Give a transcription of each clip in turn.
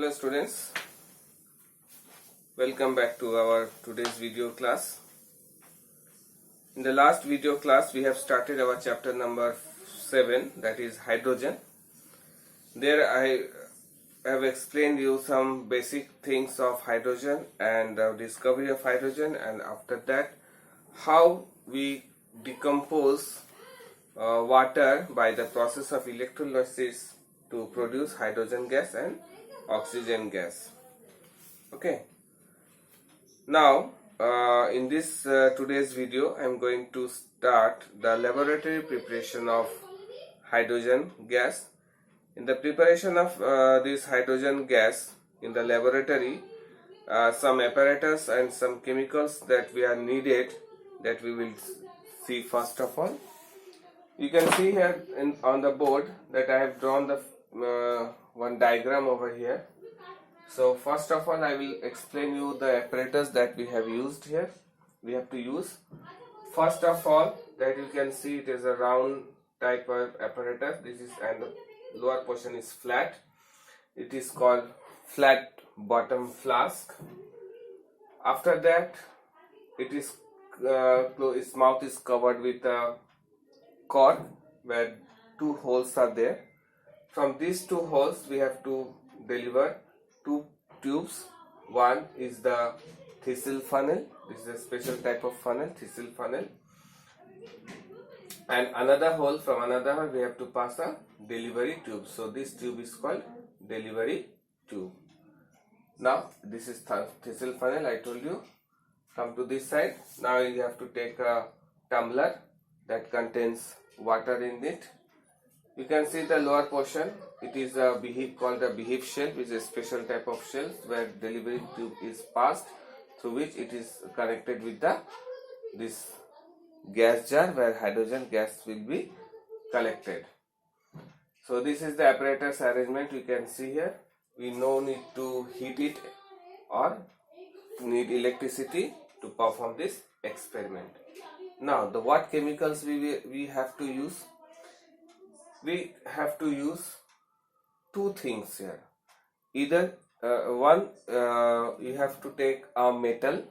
Hello students, welcome back to our today's video class. In the last video class we have started our chapter number 7, that is hydrogen. There I have explained you some basic things of hydrogen and the discovery of hydrogen, and after that how we decompose water by the process of electrolysis to produce hydrogen gas and oxygen gas. Okay, now in this today's video I am going to start the laboratory preparation of hydrogen gas. In the preparation of this hydrogen gas in the laboratory, some apparatus and some chemicals that we are needed, that we will see. First of all, you can see here on the board that I have drawn the one diagram over here. So first of all I will explain you the apparatus that we have used here. We have to use, first of all, that you can see it is a round type of apparatus. This is, and the lower portion is flat. It is called flat bottom flask. After that, it is its mouth is covered with a cork where two holes are there. From these two holes we have to deliver two tubes. One is the thistle funnel. This is a special type of funnel, thistle funnel. And another hole, from another hole we have to pass a delivery tube. So this tube is called delivery tube. Now this is thistle funnel, I told you. Come to this side. Now you have to take a tumbler that contains water in it. You can see the lower portion. It is a beehive called a beehive shell, which is a special type of shell where delivery tube is passed, through which it is connected with this gas jar where hydrogen gas will be collected. So this is the apparatus arrangement you can see here. We no need to heat it or need electricity to perform this experiment. Now what chemicals we have to use? We have to use two things here. Either one, you have to take a metal,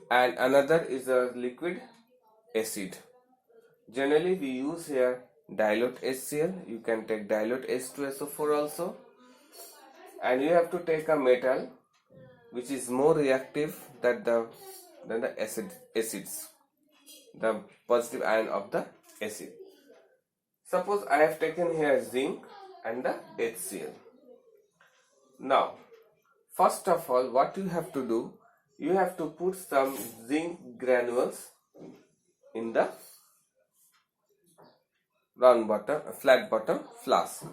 and another is a liquid acid. Generally we use here dilute HCl. You can take dilute H2SO4 also. And you have to take a metal which is more reactive than the acids, the positive ion of the acid. Suppose I have taken here zinc and the HCl. Now, first of all, what you have to do, you have to put some zinc granules in the flat bottom flask.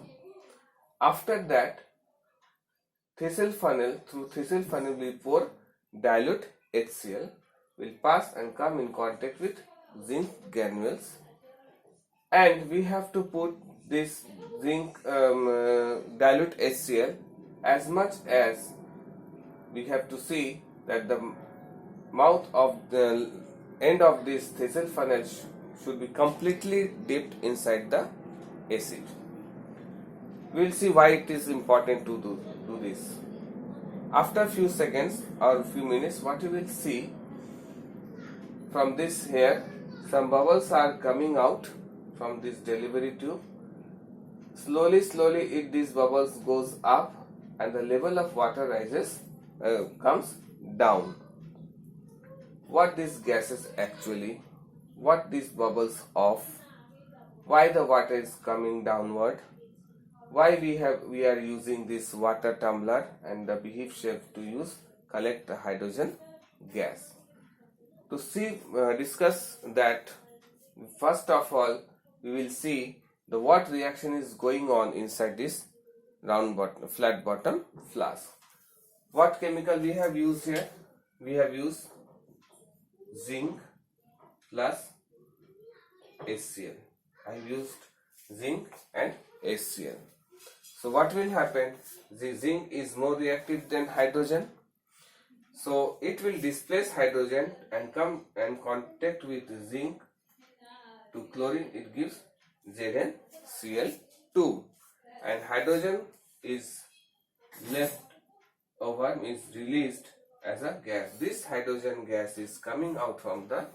After that, through thistle funnel we pour dilute HCl, will pass and come in contact with zinc granules. And we have to put this zinc dilute HCl as much as we have to see that the mouth of the end of this thistle funnel should be completely dipped inside the acid. We will see why it is important to do this. After a few seconds or a few minutes, what you will see from this here, some bubbles are coming out from this delivery tube. Slowly these bubbles goes up and the level of water rises, comes down. What these gases actually, what these bubbles of, why the water is coming downward, why we are using this water tumbler and the beehive shape to collect the hydrogen gas. To discuss that, first of all we will see what reaction is going on inside this flat bottom flask. What chemical we have used here? We have used zinc plus HCl. I have used zinc and HCl. So what will happen? The zinc is more reactive than hydrogen. So it will displace hydrogen and come and contact with zinc to chlorine. It gives ZnCl2, and hydrogen is left over is released as a gas. This hydrogen gas is coming out from the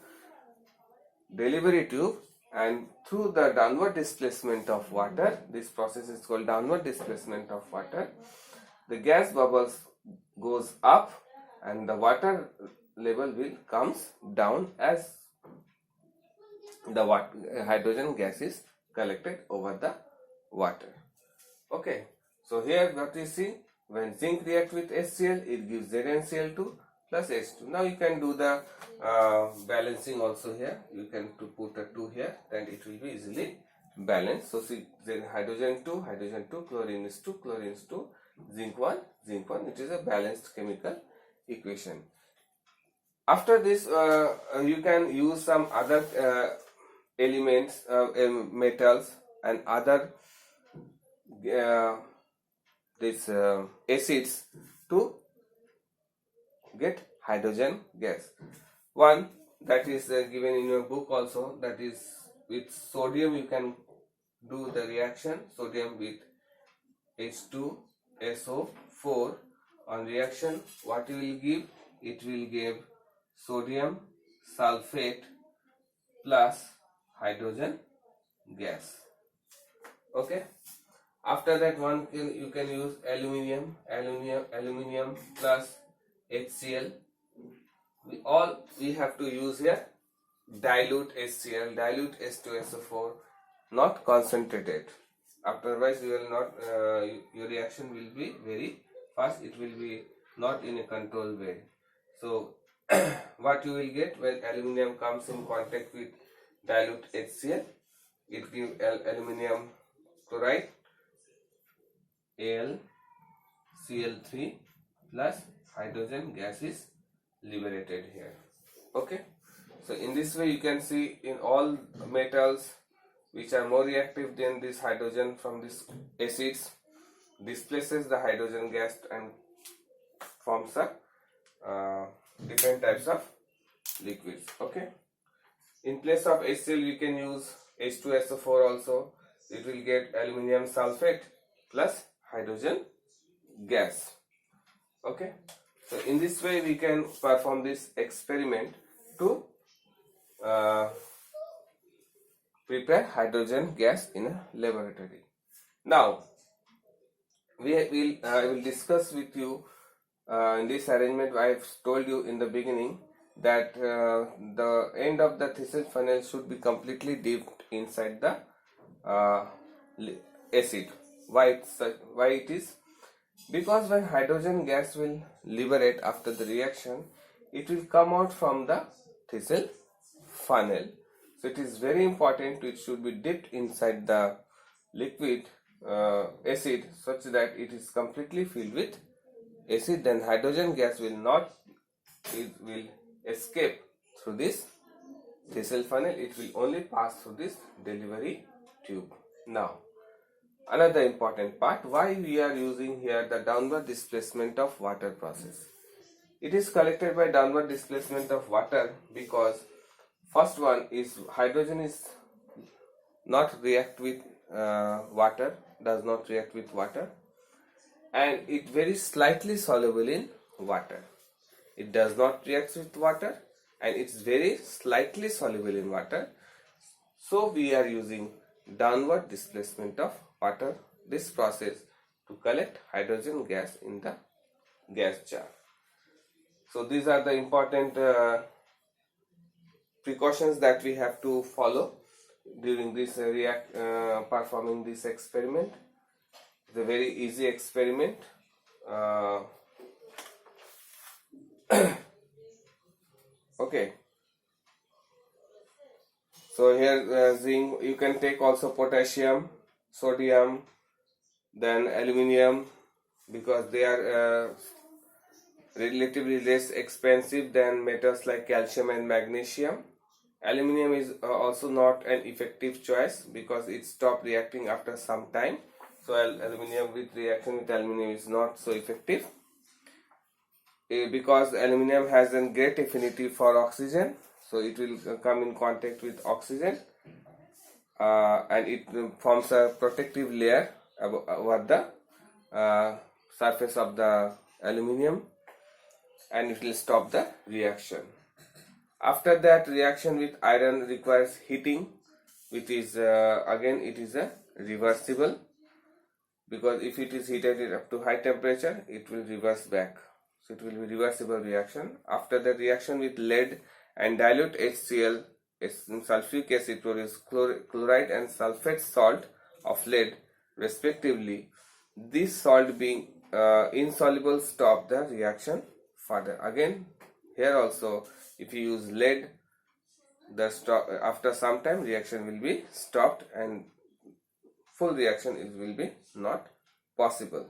delivery tube, and through the downward displacement of water, this process is called downward displacement of water, the gas bubbles goes up and the water level will comes down as the hydrogen gas is collected over the water. Okay, so here what you see, when zinc react with HCl, it gives ZnCl2 plus H2. Now you can do the balancing also here. You can put a 2 here, then it will be easily balanced. So see, then hydrogen 2, chlorine is 2, chlorine is 2, zinc 1, zinc 1. It is a balanced chemical equation. After this, you can use some other elements, metals and other acids to get hydrogen gas. One that is given in your book also, that is with sodium you can do the reaction, sodium with H2SO4 on reaction. What you will give? It will give sodium sulfate plus hydrogen gas. Okay. After that, you can use aluminium plus HCl. We have to use here dilute HCl, dilute H2SO4, not concentrated. Otherwise, you will not. Your reaction will be very fast. It will be not in a controlled way. So, what you will get when aluminium comes in contact with dilute HCl, it gives aluminium chloride, AlCl3 plus hydrogen gas is liberated here. Okay, so in this way you can see in all metals which are more reactive than this hydrogen from these acids displaces the hydrogen gas and forms a different types of liquids. Okay, in place of HCl we can use H2SO4 also. It will get aluminium sulfate plus hydrogen gas. Okay, so in this way we can perform this experiment to prepare hydrogen gas in a laboratory. Now I will discuss with you in this arrangement. I have told you in the beginning that the end of the Thysell funnel should be completely dipped inside the acid. Why it is? Because when hydrogen gas will liberate after the reaction, it will come out from the Thysell funnel. So it is very important, it should be dipped inside the liquid acid such that it is completely filled with acid. Then hydrogen gas will escape through this Thysell funnel. It will only pass through this delivery tube. Now, another important part, why we are using here the downward displacement of water process. It is collected by downward displacement of water because first one is hydrogen is not react with water, does not react with water, and it very slightly soluble in water. It does not react with water and it's very slightly soluble in water. So we are using downward displacement of water, this process, to collect hydrogen gas in the gas jar. So these are the important precautions that we have to follow during this performing this experiment. It's a very easy experiment. Okay. So here zinc, you can take also potassium, sodium, then aluminium, because they are relatively less expensive than metals like calcium and magnesium. Aluminium is also not an effective choice because it stopped reacting after some time. So aluminium with reaction with aluminium is not so effective because aluminium has a great affinity for oxygen. So it will come in contact with oxygen and it forms a protective layer over the surface of the aluminium and it will stop the reaction. After that, reaction with iron requires heating, which is again it is a reversible, because if it is heated up to high temperature it will reverse back, so it will be reversible reaction. After the reaction with lead and dilute HCl, sulfuric acid produce chloride and sulfate salt of lead respectively. This salt being insoluble stop the reaction further. Again here also, if you use lead, after some time reaction will be stopped and full reaction will be not possible.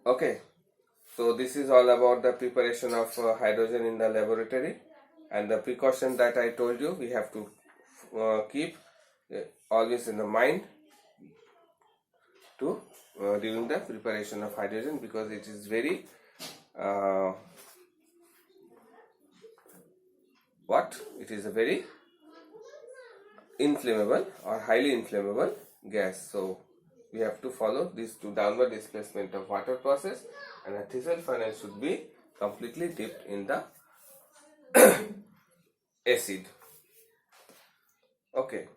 Okay, so this is all about the preparation of hydrogen in the laboratory, and the precaution that I told you we have to keep always in the mind to during the preparation of hydrogen, because it is very it is a very inflammable or highly inflammable gas. So we have to follow this to downward displacement of water process, and a thistle funnel should be completely dipped in the acid. Okay,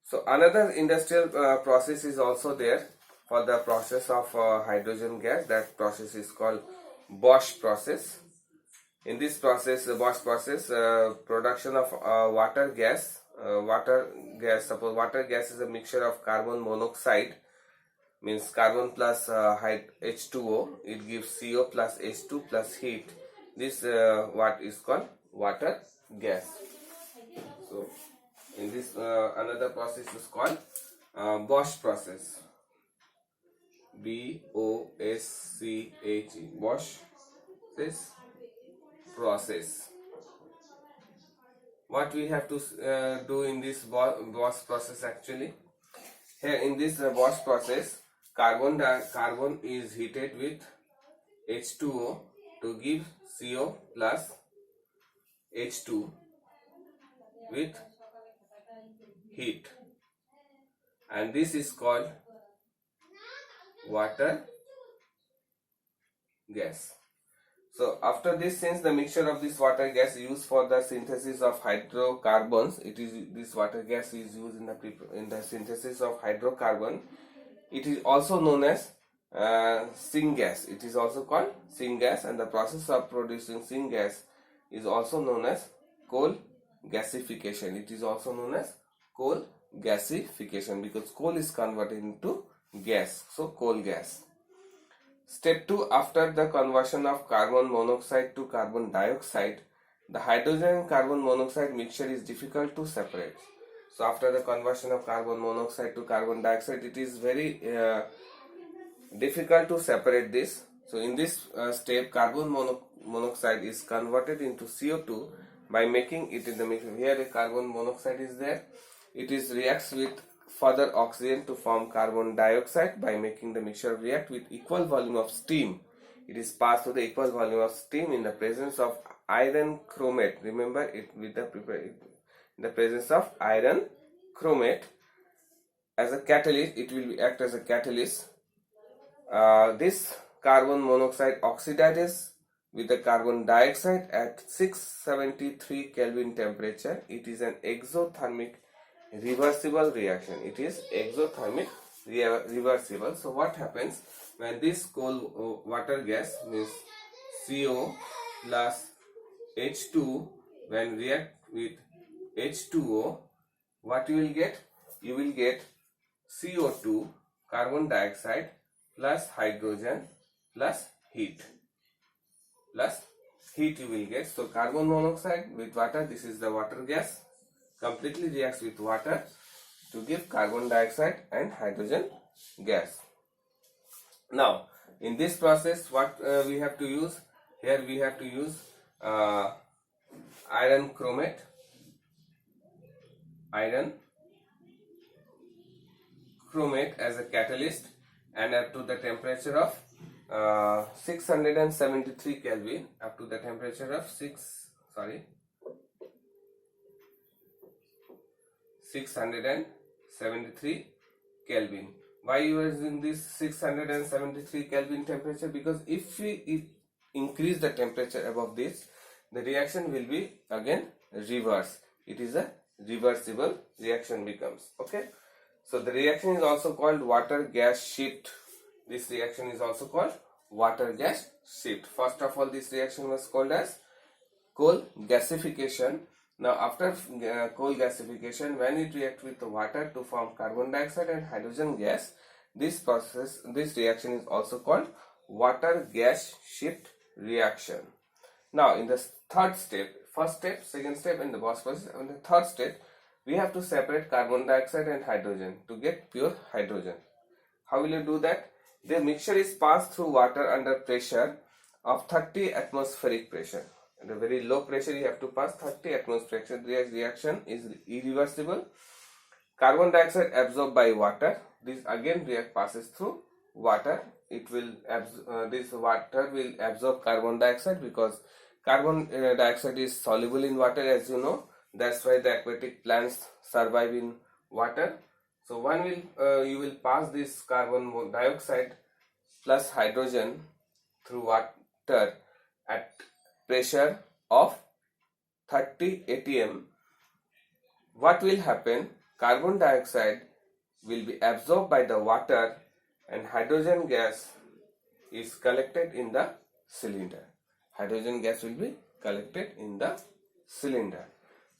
so another industrial process is also there for the process of hydrogen gas. That process is called Bosch process. In this process, the Bosch process, production of water gas. Suppose water gas is a mixture of carbon monoxide, means carbon plus H2O, it gives CO plus H2 plus heat. This what is called water gas. So in this another process is called Bosch process. BOSCHE, Bosch process. What we have to do in this Bosch process actually? Here in this Bosch process, carbon is heated with H2O to give CO plus H2 with heat, and this is called water gas. So after this, since the mixture of this water gas used for the synthesis of hydrocarbons, this water gas is used in the synthesis of hydrocarbon. It is also known as syngas. It is also called syngas, and the process of producing syngas is also known as coal gasification. It is also known as coal gasification because coal is converted into gas, so coal gas. Step 2, after the conversion of carbon monoxide to carbon dioxide, the hydrogen and carbon monoxide mixture is difficult to separate. So after the conversion of carbon monoxide to carbon dioxide, it is very difficult to separate this. So in this step, carbon monoxide is converted into CO2 by making it in the mixture. Here the carbon monoxide is there. It is reacts with further oxygen to form carbon dioxide. By making the mixture react with equal volume of steam, it is passed to the equal volume of steam in the presence of iron chromate. Remember it with in the presence of iron chromate as a catalyst. It will act as a catalyst. This carbon monoxide oxidizes with the carbon dioxide at 673 Kelvin temperature. It is an exothermic reversible reaction. It is exothermic reversible. So what happens when this coal water gas, means CO plus H2, when react with H2O, what you will get? You will get CO2, carbon dioxide plus hydrogen plus heat. You will get. So carbon monoxide with water, this is the water gas, completely reacts with water to give carbon dioxide and hydrogen gas. Now in this process, what we have to use? Here we have to use iron chromate as a catalyst, and up to the temperature of 673 Kelvin, up to the temperature of 673 Kelvin. Why you are using this 673 Kelvin temperature? Because if we increase the temperature above this, the reaction will be again reverse. It is a reversible reaction becomes. Okay. So the reaction is also called water gas shift. This reaction is also called water gas shift. First of all, this reaction was called as coal gasification. Now after coal gasification, when it reacts with the water to form carbon dioxide and hydrogen gas, this reaction is also called water gas shift reaction. Now in the third step, first step, second step and the Bosch process, and the third step, we have to separate carbon dioxide and hydrogen to get pure hydrogen. How will you do that? The mixture is passed through water under pressure of 30 atmospheric pressure. At a very low pressure you have to pass 30 atmospheric pressure. The reaction is irreversible. Carbon dioxide absorbed by water. This again passes through water. It will this water will absorb carbon dioxide because carbon dioxide is soluble in water, as you know. That's why the aquatic plants survive in water. So you will pass this carbon dioxide plus hydrogen through water at pressure of 30 atm. What will happen? Carbon dioxide will be absorbed by the water and hydrogen gas is collected in the cylinder. Hydrogen gas will be collected in the cylinder.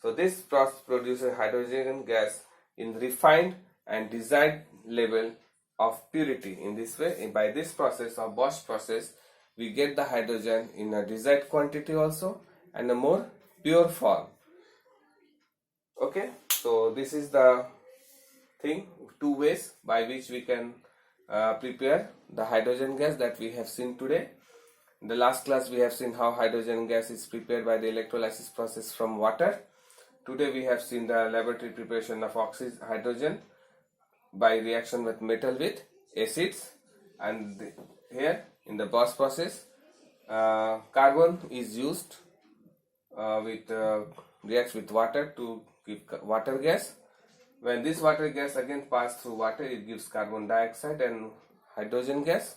So this process produces hydrogen gas in refined and desired level of purity. In this way, by this process of Bosch process, we get the hydrogen in a desired quantity also and a more pure form. Okay, so this is the thing, two ways by which we can prepare the hydrogen gas that we have seen today. In the last class we have seen how hydrogen gas is prepared by the electrolysis process from water. Today we have seen the laboratory preparation of hydrogen by reaction with metal with acids, and here in the Bosch process carbon is used reacts with water to give water gas. When this water gas again passes through water, it gives carbon dioxide and hydrogen gas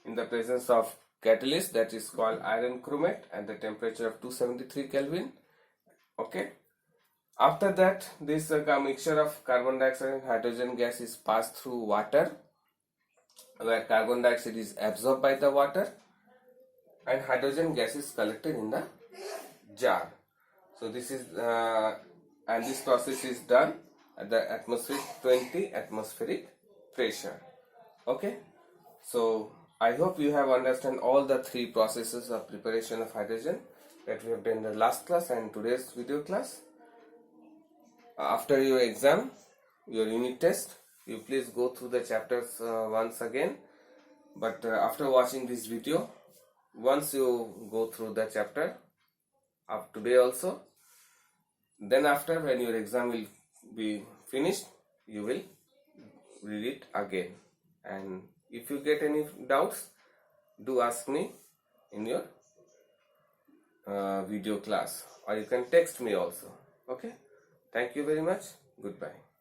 in the presence of catalyst that is called iron chromate at the temperature of 273 Kelvin. Okay. After that, this mixture of carbon dioxide and hydrogen gas is passed through water, where carbon dioxide is absorbed by the water and hydrogen gas is collected in the jar. So this is and this process is done at the 20 atmospheric pressure. Okay, so I hope you have understand all the three processes of preparation of hydrogen that we have done in the last class and today's video class. After your exam, your unit test, you please go through the chapters once again. But after watching this video, once you go through the chapter of today also, then after when your exam will be finished, you will read it again. And if you get any doubts, do ask me in your video class, or you can text me also. Okay. Thank you very much. Goodbye.